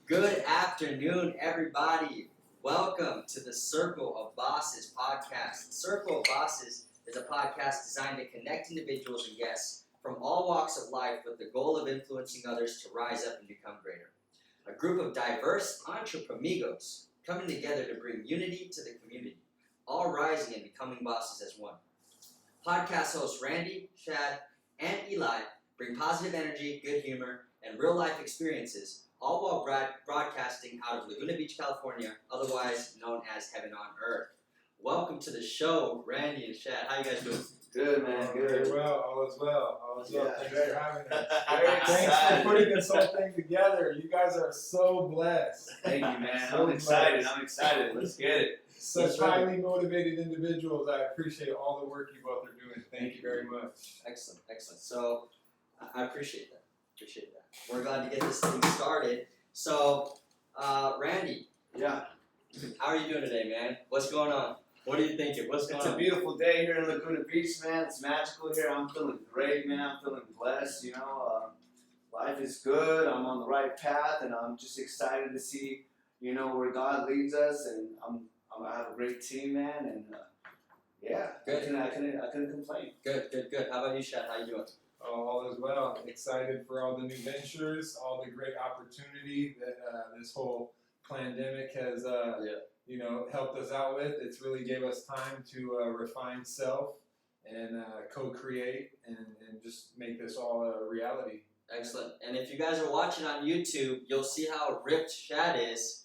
Good afternoon, everybody. Welcome to the Circle of Bosses podcast. Circle of Bosses is a podcast designed to connect individuals and guests from all walks of life with the goal of influencing others to rise up and become greater. A group of diverse entrepre-migos coming together to bring unity to the community, all rising and becoming bosses as one. Podcast hosts Randy, Shad, and Eli bring positive energy, good humor, and real-life experiences, all while broadcasting out of Laguna Beach, California, otherwise known as Heaven on Earth. Welcome to the show, Randy and Shad. How you guys doing? Good, man. Good. Very well. All is well. Yeah. Thanks for having us. Very Thanks excited. for putting this whole thing together. You guys are so blessed. Thank you, man. So I'm excited. blessed. I'm excited. Let's get it. Such highly motivated individuals. I appreciate all the work you both are doing. Thank you very much. Excellent, excellent. So, I appreciate that. We're glad to get this thing started. So, Randy, Yeah. how are you doing today, man? What's going on? What are you thinking? What's going It's a on? beautiful day here in Laguna Beach, man. It's magical here. I'm feeling great, man. I'm feeling blessed. Life is good. I'm on the right path, and I'm just excited to see, where God leads us. And I have a great team, man. And yeah, Good. I couldn't complain. Good. How about you, Shad? How you doing? All is well. Excited for all the new ventures, all the great opportunity that this whole pandemic has, helped us out with. It's really gave us time to refine self and co-create and just make this all a reality. Excellent. And if you guys are watching on YouTube, you'll see how ripped Shad is.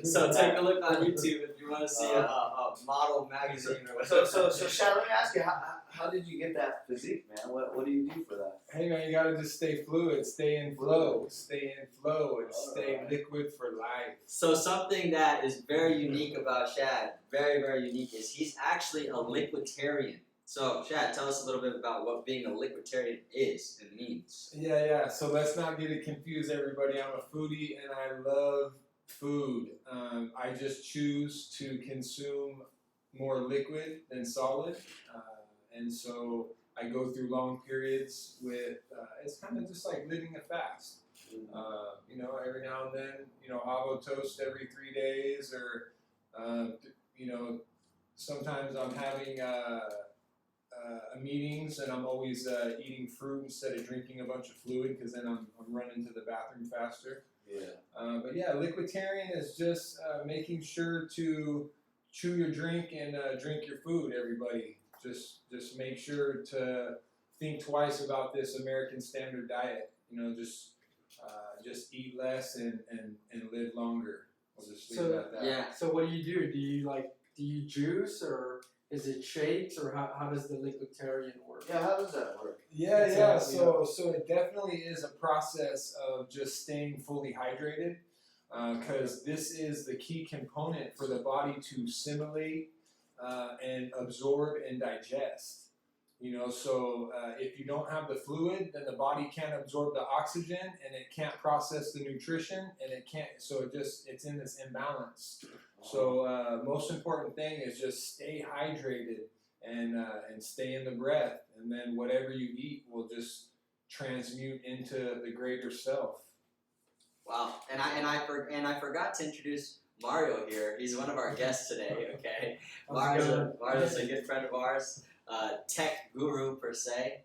So take a look on YouTube if you want to see a model magazine or whatever. So Shad, let me ask you, how did you get that physique, man? What do you do for that? Hey man, you gotta just stay fluid, stay in flow, and stay liquid for life. So something that is very unique about Shad, very, very unique, is he's actually a liquitarian. So Shad, tell us a little bit about what being a liquitarian is and means. Yeah. So let's not get it confused, everybody. I'm a foodie and I love food. I just choose to consume more liquid than solid, and so I go through long periods with. It's kind of just like living a fast. Every now and then, avo toast every 3 days, or sometimes I'm having meetings and I'm always eating fruit instead of drinking a bunch of fluid because then I'm running to the bathroom faster. Yeah. But yeah, liquitarian is just making sure to chew your drink and drink your food. Everybody, just make sure to think twice about this American standard diet. Just eat less and live longer. We'll just leave it at that. Yeah. So what do? Do you juice, or is it shakes, or how does the liquidtarian work? Yeah, how does that work? Yeah. So it definitely is a process of just staying fully hydrated, because this is the key component for the body to assimilate and absorb and digest. So if you don't have the fluid, then the body can't absorb the oxygen and it can't process the nutrition and it can't. So it's in this imbalance. So most important thing is just stay hydrated and stay in the breath, and then whatever you eat will just transmute into the greater self. Wow. And I forgot to introduce Mario here. He's one of our guests today. Okay. Mario's a good friend of ours. Tech guru per se.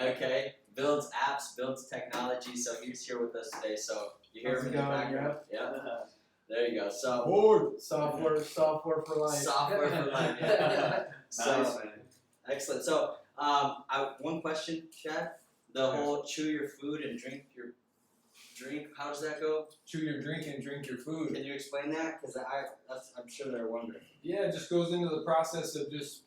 Okay. Builds apps, builds technology. So he's here with us today. So you hear him in the background. Yeah. There you go. So Software for life. Software for life. Yeah. Nice, man. Excellent. So, one question, Shad. The whole chew your food and drink your drink. How does that go? Chew your drink and drink your food. Can you explain that? Because I'm sure they're wondering. Yeah, it just goes into the process of just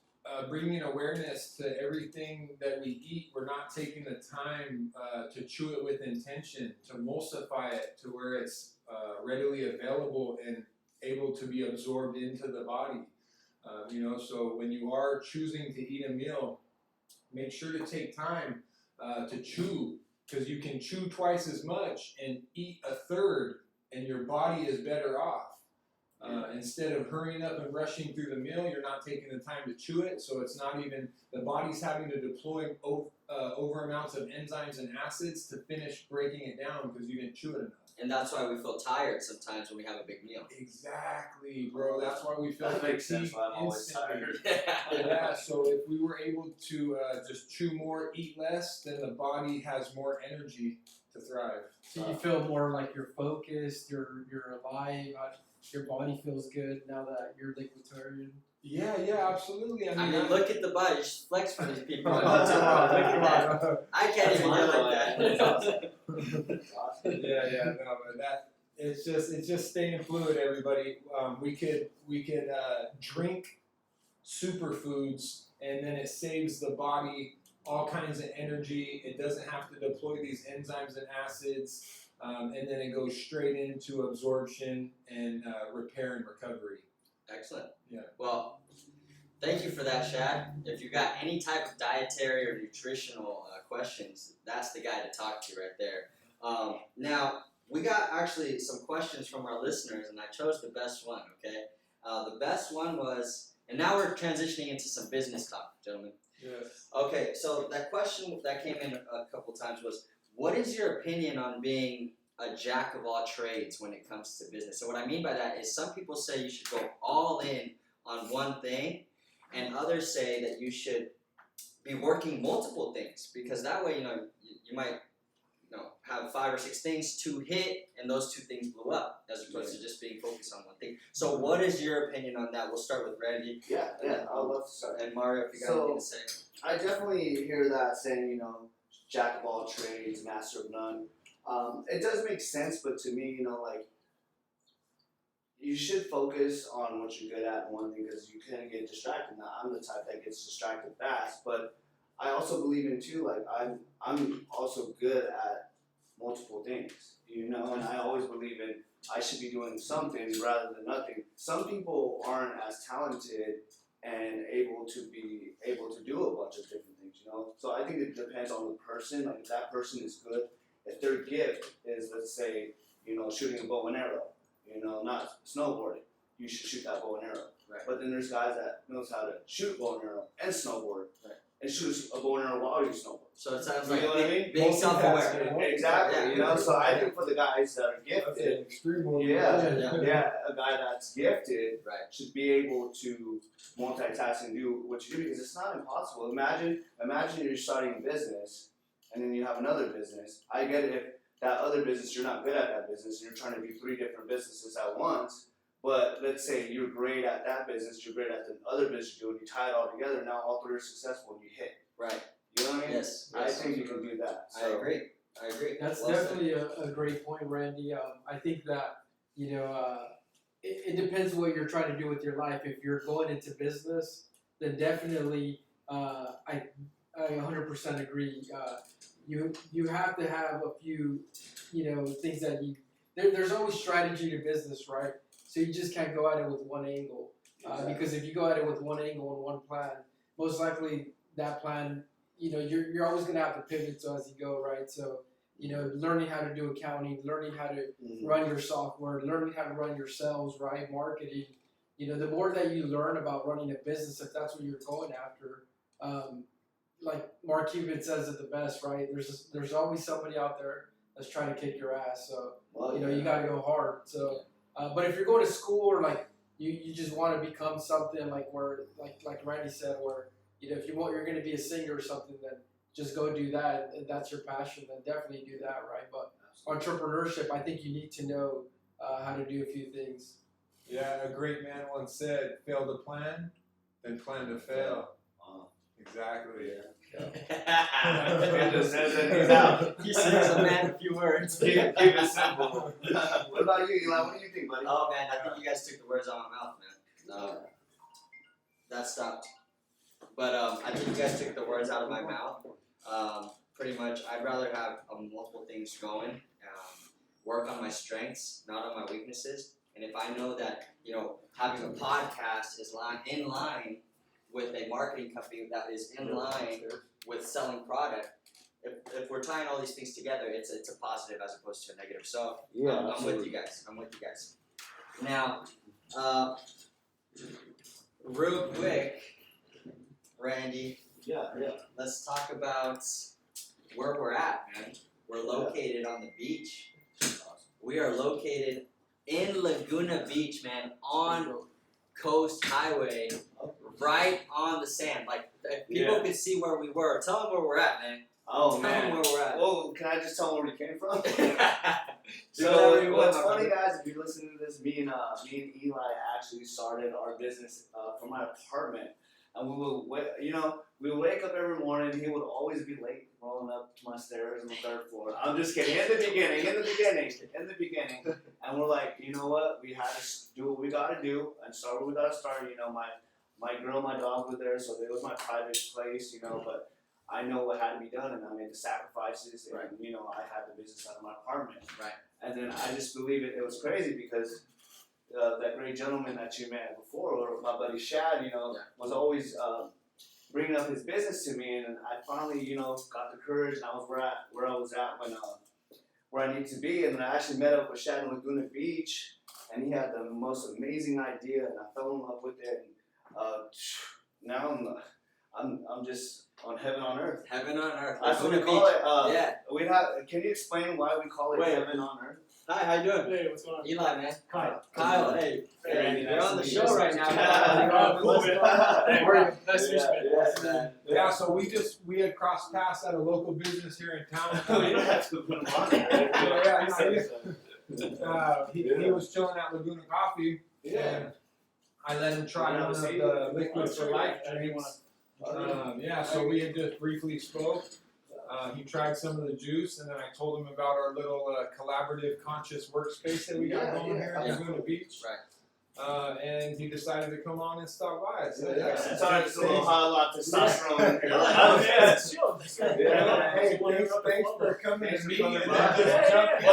bringing awareness to everything that we eat. We're not taking the time to chew it with intention, to emulsify it to where it's readily available and able to be absorbed into the body. So when you are choosing to eat a meal, make sure to take time to chew, because you can chew twice as much and eat a third, and your body is better off. Instead of hurrying up and rushing through the meal, you're not taking the time to chew it, so it's not even, the body's having to deploy over amounts of enzymes and acids to finish breaking it down because you didn't chew it enough. And that's why we feel tired sometimes when we have a big meal. Exactly, bro. That's why we feel That makes sense fatigued why I'm always instantly. tired. Yeah, so if we were able to just chew more, eat less, then the body has more energy to thrive. So you feel more like you're focused, you're alive, your body feels good now that you're liquidtarian. Yeah, absolutely. I mean, look at the body. Just flex for these people. Come Look on. at that. I can't even do like that. That's awesome. No, but that it's just staying fluid, everybody. We could drink superfoods, and then it saves the body all kinds of energy. It doesn't have to deploy these enzymes and acids, and then it goes straight into absorption and repair and recovery. Excellent. Yeah. Well, thank you for that, Shad. If you got any type of dietary or nutritional questions, that's the guy to talk to right there. Now, we got actually some questions from our listeners, and I chose the best one, okay? The best one was, and now we're transitioning into some business talk, gentlemen. Yes. Okay, so that question that came in a couple times was, what is your opinion on being a jack of all trades when it comes to business? So what I mean by that is some people say you should go all in on one thing, and others say that you should be working multiple things, because that way, you might have 5 or 6 things to hit, and those 2 things blew up, as opposed to just being focused on one thing. So what is your opinion on that? We'll start with Randy. Yeah, I would love to start. And Mario, if you got anything to say. I definitely hear that saying, jack of all trades, master of none. It does make sense, but to me, you should focus on what you're good at in one thing, because you can get distracted. Now, I'm the type that gets distracted fast, but I also believe in too, like I'm also good at multiple things, and I always believe in I should be doing something rather than nothing. Some people aren't as talented and able to do a bunch of different things, So I think it depends on the person. Like if that person is good, if their gift is, let's say, shooting a bow and arrow, not snowboarding, you should shoot that bow and arrow. Right. But then there's guys that knows how to shoot a bow and arrow and snowboard. Right. And shoot a bow and arrow while you snowboard. So it sounds You like know what I mean? being self-aware. Exactly. Yeah. So I think for the guys that are gifted, Extreme one. yeah, a guy that's gifted Right. should be able to multitask and do what you do, because it's not impossible. Imagine you're starting a business and then you have another business. I get it if that other business, you're not good at that business and you're trying to do 3 different businesses at once. But let's say you're great at that business, you're great at the other business you do, and you tie it all together, now all 3 are successful and you hit. Right. You know what I mean? Yes. I think you can do that. I agree. That's Well definitely a great point, Randy. I think that it depends what you're trying to do with your life. If you're going into business, then definitely I 100% agree. You have to have a few things that there's always strategy to business, right? So you just can't go at it with one angle, because if you go at it with one angle and one plan, most likely that plan, you're always gonna have to pivot so as you go, right? So learning how to do accounting, learning how to run your software, learning how to run your sales, right? Marketing. The more that you learn about running a business, if that's what you're going after, like Mark Cuban says it the best, right? There's always somebody out there that's trying to kick your ass. So you gotta go hard. So, but if you're going to school or like you just want to become something like like Randy said, where if you're going to be a singer or something, then just go do that. And that's your passion, then definitely do that, right? But entrepreneurship, I think you need to know how to do a few things. Yeah, a great man once said, "Fail to plan, then plan to fail." Exactly. It just says that he's out. He says a man a few words. Keep it simple. What about you, Eli? What do you think, buddy? Oh man, I think you guys took the words out of my mouth, man. That stopped. But I think you guys took the words out of my mouth. Pretty much, I'd rather have multiple things going. Work on my strengths, not on my weaknesses. And if I know that having a podcast is in line with a marketing company that is in line with selling product, if we're tying all these things together, it's a positive as opposed to a negative. So I'm with you guys. Now, real quick, Randy. Yeah. Let's talk about where we're at, man. We're located on the beach. We are located in Laguna Beach, man, on Coast Highway, right on the sand. Like, if people could see where we were. Tell them where we're at, man. Oh, Tell man. them where we're at. Well, can I just tell them where we came from? So, what's funny, guys, if you're listening to this, me and Eli actually started our business from my apartment. And we would, we would wake up every morning. He would always be late rolling up to my stairs on the 3rd floor. I'm just kidding. In the beginning. And we're like, you know what? We had to do what we got to do and start what we got to start. You know, my girl, my dog were there, so it was my private place, but I know what had to be done, and I made the sacrifices, and, I had the business out of my apartment. Right. And then I just believe it was crazy because that great gentleman that you met before, or my buddy Shad, was always bringing up his business to me, and I finally, got the courage, and I was where I was at when where I need to be, and then I actually met up with Shad in Laguna Beach, and he had the most amazing idea, and I fell in love with it, and now I'm just on heaven on earth. Heaven on earth. That's what we Laguna call Beach. it. Can you explain why we call it heaven on earth? Hi, how you doing? Hey, what's going on? Eli, man. Kyle. Hey. Hey, Randy, You're nice on the to meet show you. right now. Cool, man. Hey, How are you? nice to meet you, man. Yeah, so we had crossed paths at a local business here in town. We don't have to put him on there. He was chilling at Laguna Coffee, and I let him try one of the liquid for life drinks. So we had just briefly spoke. He tried some of the juice, and then I told him about our little collaborative conscious workspace that we got going here in Laguna Beach. Right. And he decided to come on and stop by. So Sometimes it's a little hot, a lot of testosterone in here. It's chill. Hey, thanks for coming to me and Yeah. just jumping.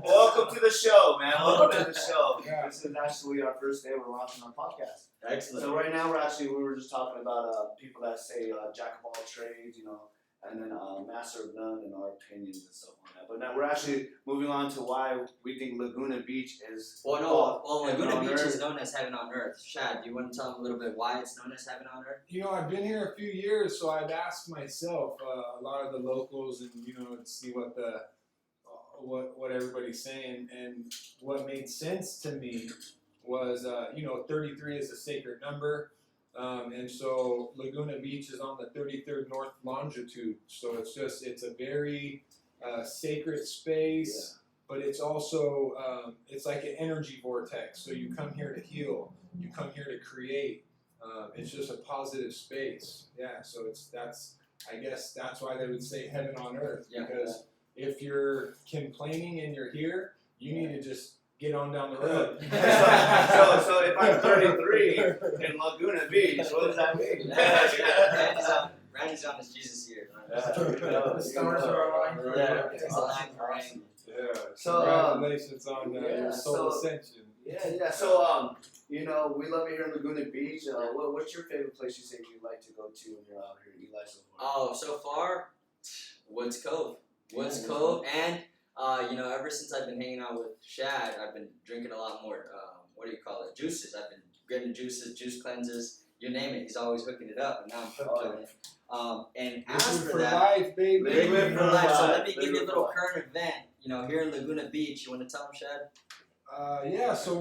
Welcome to the show, man. Welcome to the show. Yeah. This is actually our first day we're launching our podcast. Excellent. So right now we were just talking about people that say jack of all trades, and then master of none, and our opinions and stuff like that. But now we're actually moving on to why we think Laguna Beach is. Laguna Beach is known as heaven on earth. Shad, do you want to tell them a little bit why it's known as heaven on earth? I've been here a few years, so I've asked myself a lot of the locals, and to see what what everybody's saying, and what made sense to me was 33 is a sacred number. And so Laguna Beach is on the 33rd north longitude, so it's a very sacred space, but it's also it's like an energy vortex. So you come here to heal, you come here to create. It's just a positive space. So I guess that's why they would say heaven on earth, because if you're complaining and you're here, you need to just get on down the road. So if I'm 33 in Laguna Beach, what does that mean? Randy's on his Jesus year. The stars are aligned. It's aligned for Randy. So congratulations on your soul ascension. So we love it here in Laguna Beach. What's your favorite place you say you'd like to go to when you're out here, Eli? So far, Woods Cove. Woods Cove, and ever since I've been hanging out with Shad, I've been drinking a lot more. Juices. I've been getting juices, juice cleanses, you name it. He's always hooking it up, and now I'm hooked on it. And after that, life, baby. Live for life. So let me give you a little current event. Here in Laguna Beach. You want to tell him, Shad? So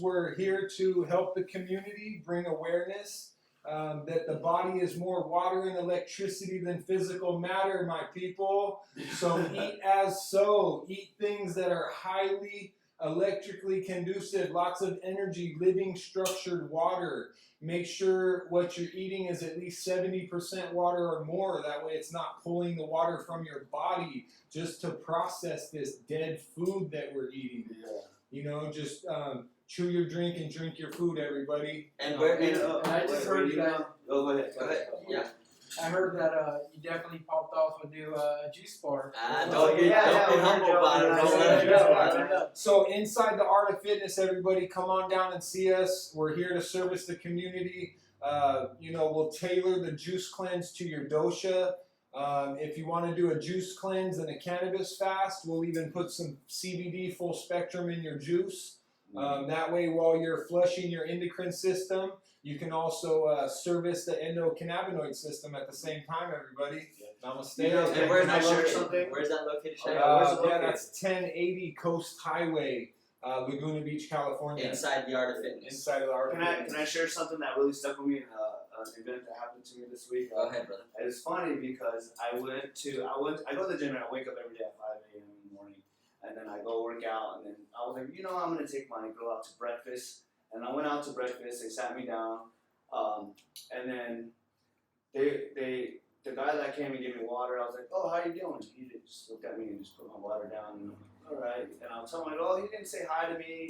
we're here to help the community, bring awareness that the body is more water and electricity than physical matter, my people. So eat things that are highly electrically conducive, lots of energy, living structured water. Make sure what you're eating is at least 70% water or more. That way it's not pulling the water from your body just to process this dead food that we're eating. Just chew your drink and drink your food, everybody. I just heard that. Go ahead. Yeah. I heard that you definitely popped off a new juice bar. Don't be humble about it. Don't let it go. So inside the Art of Fitness, everybody, come on down and see us. We're here to service the community. We'll tailor the juice cleanse to your dosha. If you want to do a juice cleanse and a cannabis fast, we'll even put some CBD full spectrum in your juice. That way, while you're flushing your endocrine system, you can also service the endocannabinoid system at the same time, everybody. Namaste. You know, And where's Can I that share located? something? Where's that located? Shad? where's it Yeah, located? that's 1080 Coast Highway, Laguna Beach, California. Inside the Art of Fitness. Inside of the art. Can I share something that really stuck with me in an event that happened to me this week? Go ahead, brother. It's funny because I go to the gym and I wake up every day at 5 a.m. in the morning, and then I go work out, and then I was like, I'm gonna take my girl out to breakfast, and I went out to breakfast. They sat me down, and then the guy that came and gave me water, I was like, oh, how you doing? He just looked at me and just put my water down, and all right, and I was telling him, like, oh, he didn't say hi to me,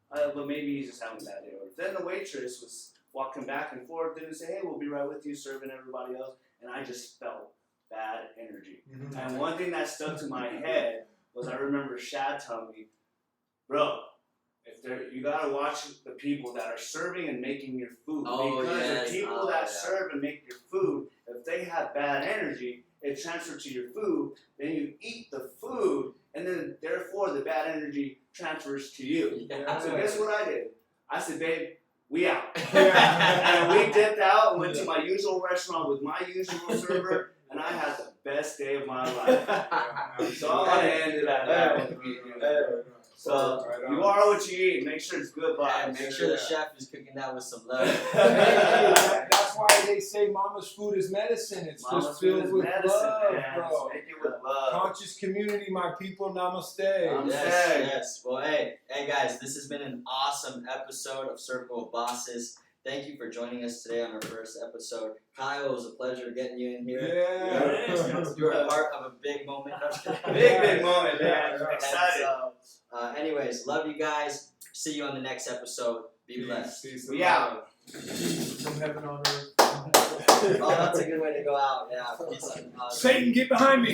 but maybe he's just having a bad day. Then the waitress was walking back and forth, didn't say, hey, we'll be right with you, serving everybody else, and I just felt bad energy. And one thing that stuck to my head was I remember Shad telling me, bro, you gotta watch the people that are serving and making your food. Oh, because yes. the people that serve and make your food, if they have bad energy, it transfers to your food, then you eat the food, and then therefore the bad energy transfers to you. Yeah. So guess what I did? I said, babe, we out. Yeah. And we dipped out and went to my usual restaurant with my usual server, and I had the best day of my life. So I want to end it at that. So you are what you eat. Make sure it's good Yeah, vibes. make sure the chef is cooking that with some love. That's why they say mama's food is medicine. It's Mama's just food filled is with medicine, love, man. bro. Make it with love. Conscious community, my people, namaste. Yes. Well, hey guys, this has been an awesome episode of Circle of Bosses. Thank you for joining us today on our first episode. Kyle, it was a pleasure getting you in here. Yeah. You were a part of a big moment. Big moment, man. And, Excited. anyways, love you guys. See you on the next episode. Be blessed. Peace. We out. From heaven on earth. Oh, that's a good way to go out. Yeah. Peace. Satan, get behind me.